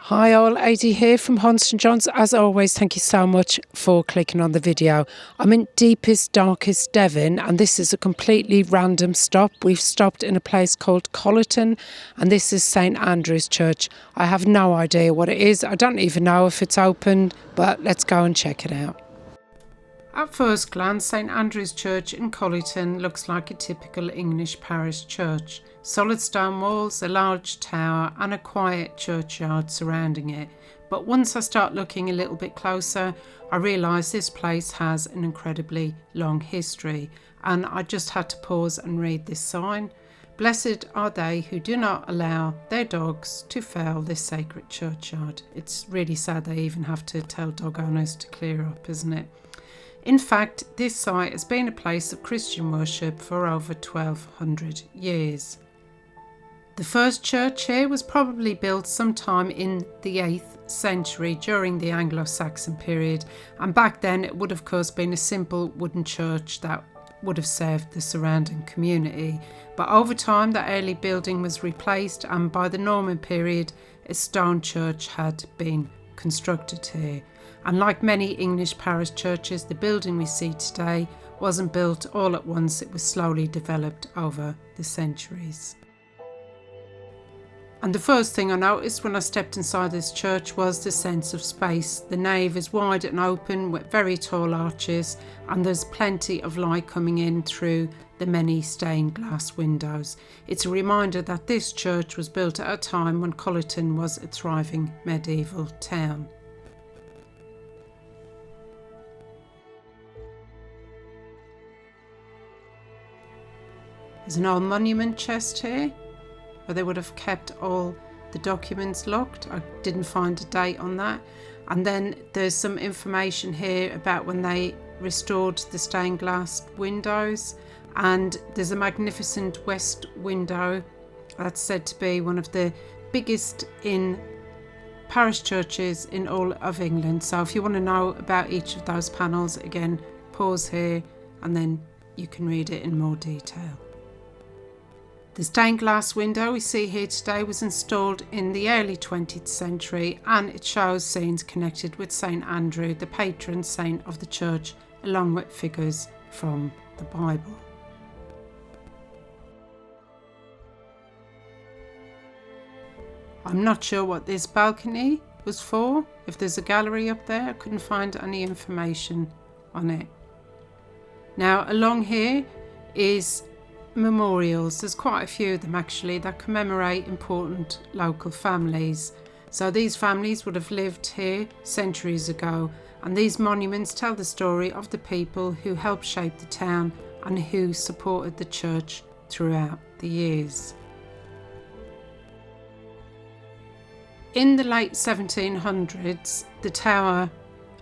Hi all, Adie here from Jaunts. As always, thank you so much for clicking on the video. I'm in deepest, darkest Devon, and this is a completely random stop. We've stopped in a place called Colyton, and this is St Andrew's Church. I have no idea what it is. I don't even know if it's open, but let's go and check it out. At first glance, St Andrew's Church in Colyton looks like a typical English parish church. Solid stone walls, a large tower and a quiet churchyard surrounding it. But once I start looking a little bit closer, I realise this place has an incredibly long history, and I just had to pause and read this sign. Blessed are they who do not allow their dogs to foul this sacred churchyard. It's really sad they even have to tell dog owners to clear up, isn't it? In fact, this site has been a place of Christian worship for over 1200 years. The first church here was probably built sometime in the 8th century during the Anglo-Saxon period, and back then it would of course been a simple wooden church that would have served the surrounding community. But over time the early building was replaced, and by the Norman period a stone church had been constructed here. And like many English parish churches, the building we see today wasn't built all at once, it was slowly developed over the centuries. And the first thing I noticed when I stepped inside this church was the sense of space. The nave is wide and open with very tall arches, and there's plenty of light coming in through the many stained glass windows. It's a reminder that this church was built at a time when Colyton was a thriving medieval town. There's an old monument chest here, where they would have kept all the documents locked. I didn't find a date on that. And then there's some information here about when they restored the stained glass windows. And there's a magnificent west window that's said to be one of the biggest in parish churches in all of England. So if you want to know about each of those panels, again, pause here and then you can read it in more detail. The stained glass window we see here today was installed in the early 20th century, and it shows scenes connected with St Andrew, the patron saint of the church, along with figures from the Bible. I'm not sure what this balcony was for. If there's a gallery up there, I couldn't find any information on it. Now along here is memorials. There's quite a few of them actually that commemorate important local families. So these families would have lived here centuries ago, and these monuments tell the story of the people who helped shape the town and who supported the church throughout the years. In the late 1700s, the tower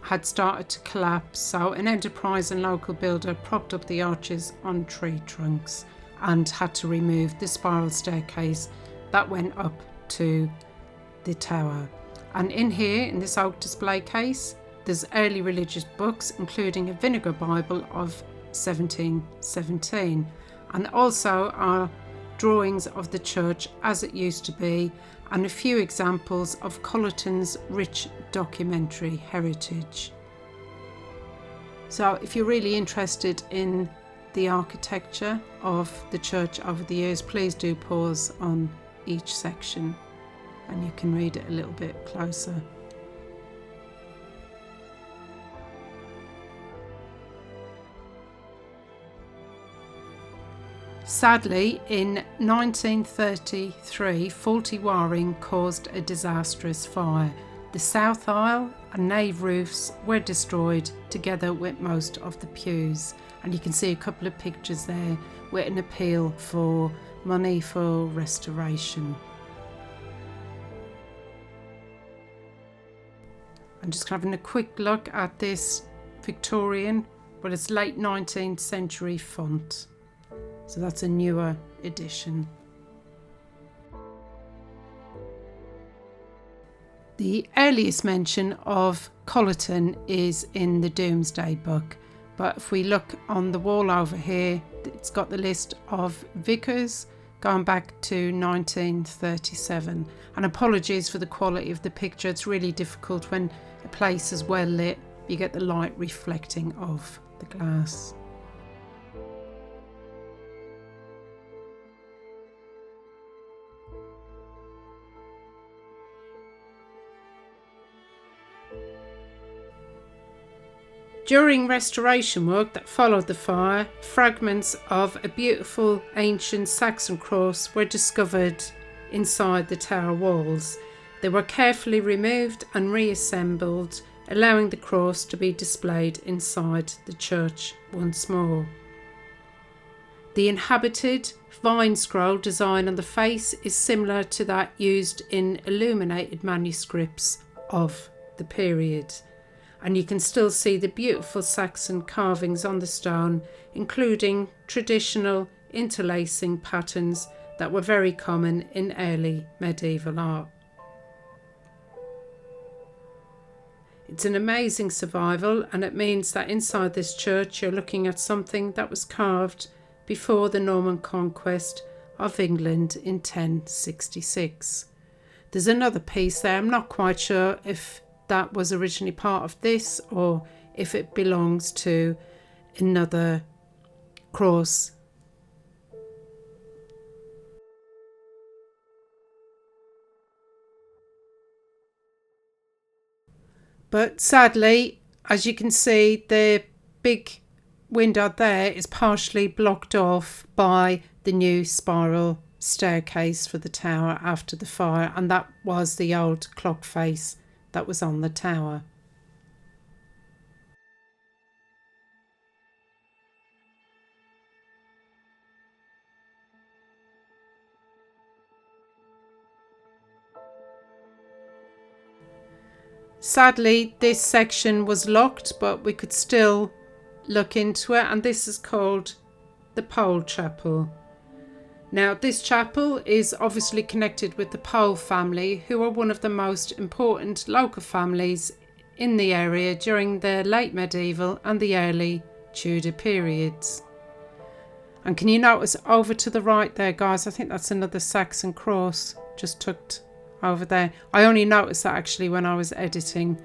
had started to collapse, so an enterprising local builder propped up the arches on tree trunks and had to remove the spiral staircase that went up to the tower. And in here, in this oak display case, there's early religious books, including a vinegar Bible of 1717, and also are drawings of the church as it used to be, and a few examples of Colyton's rich documentary heritage. So if you're really interested in the architecture of the church over the years, please do pause on each section and you can read it a little bit closer. Sadly, in 1933, faulty wiring caused a disastrous fire. The south aisle and nave roofs were destroyed, together with most of the pews. And you can see a couple of pictures there with an appeal for money for restoration. I'm just having a quick look at this Victorian, but it's late 19th century font. So that's a newer edition. The earliest mention of Colyton is in the Domesday Book, but if we look on the wall over here, it's got the list of vicars, going back to 1937. And apologies for the quality of the picture, it's really difficult when a place is well lit, you get the light reflecting off the glass. During restoration work that followed the fire, fragments of a beautiful ancient Saxon cross were discovered inside the tower walls. They were carefully removed and reassembled, allowing the cross to be displayed inside the church once more. The inhabited vine scroll design on the face is similar to that used in illuminated manuscripts of the period. And you can still see the beautiful Saxon carvings on the stone, including traditional interlacing patterns that were very common in early medieval art. It's an amazing survival, and it means that inside this church you're looking at something that was carved before the Norman conquest of England in 1066. There's another piece there, I'm not quite sure if that was originally part of this or if it belongs to another cross. But sadly, as you can see, the big window there is partially blocked off by the new spiral staircase for the tower after the fire, and that was the old clock face that was on the tower. Sadly, this section was locked, but we could still look into it, and this is called the Pole Chapel. Now, this chapel is obviously connected with the Pole family, who are one of the most important local families in the area during the late medieval and the early Tudor periods. And can you notice over to the right there, guys? I think that's another Saxon cross just tucked over there. I only noticed that actually when I was editing.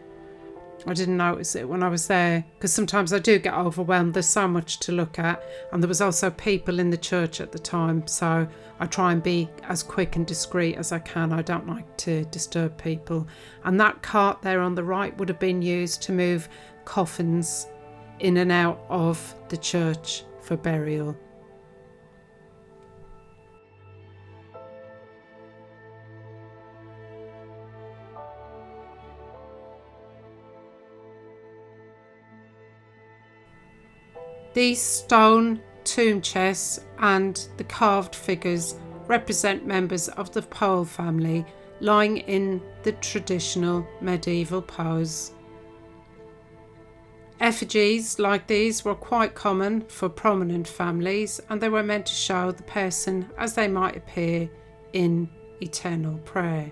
I didn't notice it when I was there, because sometimes I do get overwhelmed. There's so much to look at, and there was also people in the church at the time, so I try and be as quick and discreet as I can. I don't like to disturb people. And that cart there on the right would have been used to move coffins in and out of the church for burial. These stone tomb chests and the carved figures represent members of the Pole family lying in the traditional medieval pose. Effigies like these were quite common for prominent families, and they were meant to show the person as they might appear in eternal prayer.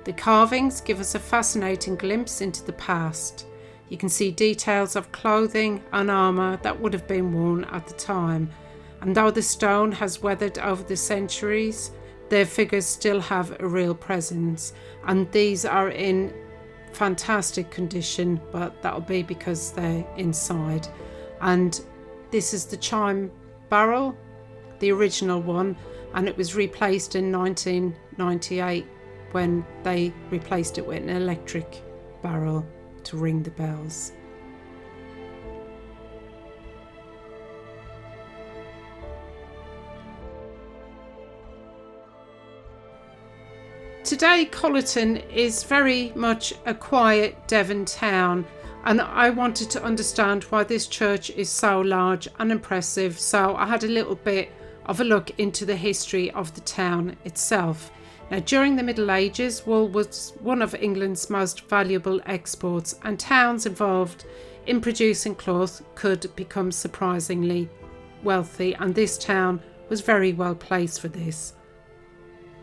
The carvings give us a fascinating glimpse into the past. You can see details of clothing and armour that would have been worn at the time, and though the stone has weathered over the centuries, their figures still have a real presence, and these are in fantastic condition, but that'll be because they're inside. And this is the chime barrel, the original one, and it was replaced in 1998 when they replaced it with an electric barrel to ring the bells. Today, Colyton is very much a quiet Devon town, and I wanted to understand why this church is so large and impressive, so I had a little bit of a look into the history of the town itself. Now, during the Middle Ages, wool was one of England's most valuable exports, and towns involved in producing cloth could become surprisingly wealthy, and this town was very well placed for this.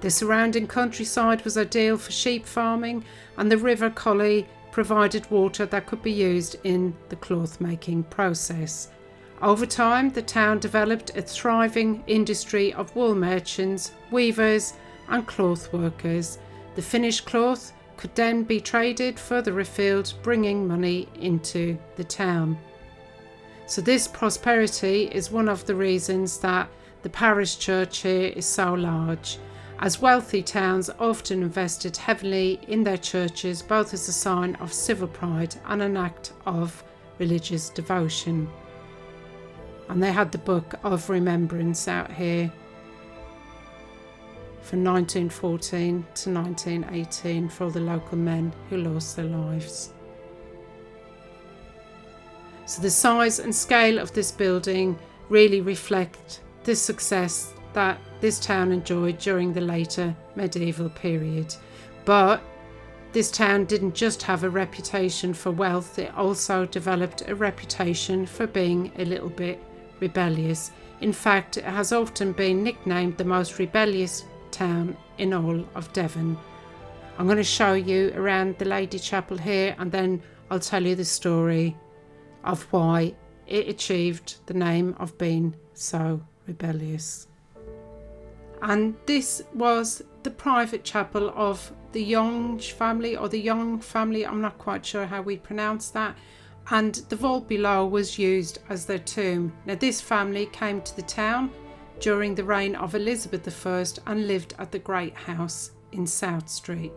The surrounding countryside was ideal for sheep farming, and the River Coly provided water that could be used in the cloth making process. Over time, the town developed a thriving industry of wool merchants, weavers and cloth workers. The finished cloth could then be traded further afield, bringing money into the town. So this prosperity is one of the reasons that the parish church here is so large, as wealthy towns often invested heavily in their churches, both as a sign of civil pride and an act of religious devotion. And they had the Book of Remembrance out here from 1914 to 1918 for all the local men who lost their lives. So the size and scale of this building really reflect the success that this town enjoyed during the later medieval period. But this town didn't just have a reputation for wealth, it also developed a reputation for being a little bit rebellious. In fact, it has often been nicknamed the most rebellious town in all of Devon. I'm going to show you around the Lady Chapel here, and then I'll tell you the story of why it achieved the name of being so rebellious. And this was the private chapel of the Young family, or the Young family, I'm not quite sure how we pronounce that, and the vault below was used as their tomb. Now this family came to the town during the reign of Elizabeth I and lived at the Great House in South Street.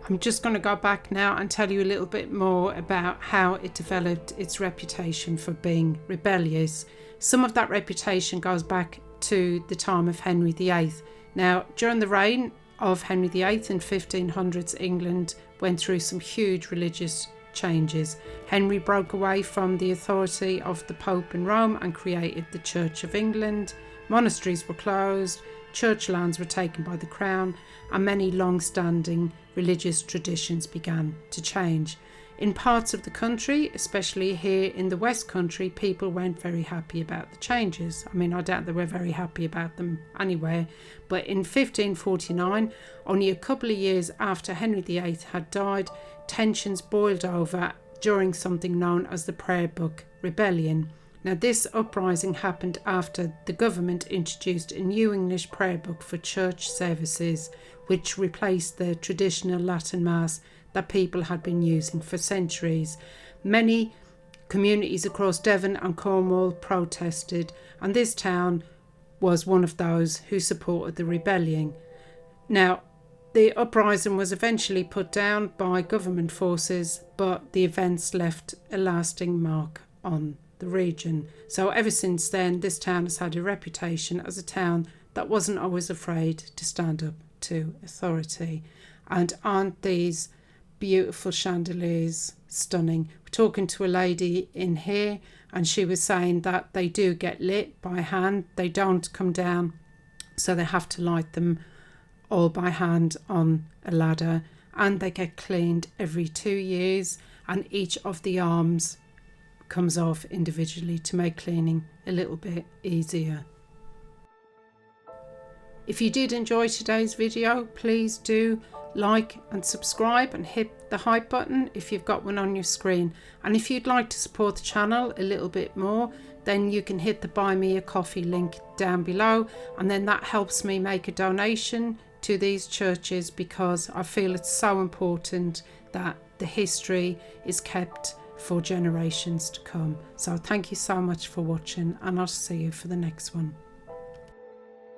I'm just going to go back now and tell you a little bit more about how it developed its reputation for being rebellious. Some of that reputation goes back to the time of Henry VIII. Now, during the reign of Henry VIII in 1500s, England went through some huge religious changes. Henry broke away from the authority of the Pope in Rome and created the Church of England. Monasteries were closed, church lands were taken by the crown, and many long-standing religious traditions began to change. In parts of the country, especially here in the West Country, people weren't very happy about the changes. I mean, I doubt they were very happy about them anywhere. But in 1549, only a couple of years after Henry VIII had died, tensions boiled over during something known as the Prayer Book Rebellion. Now, this uprising happened after the government introduced a new English prayer book for church services, which replaced the traditional Latin Mass that people had been using for centuries. Many communities across Devon and Cornwall protested, and this town was one of those who supported the rebellion. Now, the uprising was eventually put down by government forces, but the events left a lasting mark on the region. So ever since then, this town has had a reputation as a town that wasn't always afraid to stand up to authority. And aren't these beautiful chandeliers stunning? We're talking to a lady in here, and she was saying that they do get lit by hand. They don't come down, so they have to light them all by hand on a ladder, and they get cleaned every 2 years, and each of the arms comes off individually to make cleaning a little bit easier. If you did enjoy today's video, please do like and subscribe and hit the hype button if you've got one on your screen. And if you'd like to support the channel a little bit more, then you can hit the Buy Me a Coffee link down below, and then that helps me make a donation to these churches, because I feel it's so important that the history is kept for generations to come. So thank you so much for watching, and I'll see you for the next one.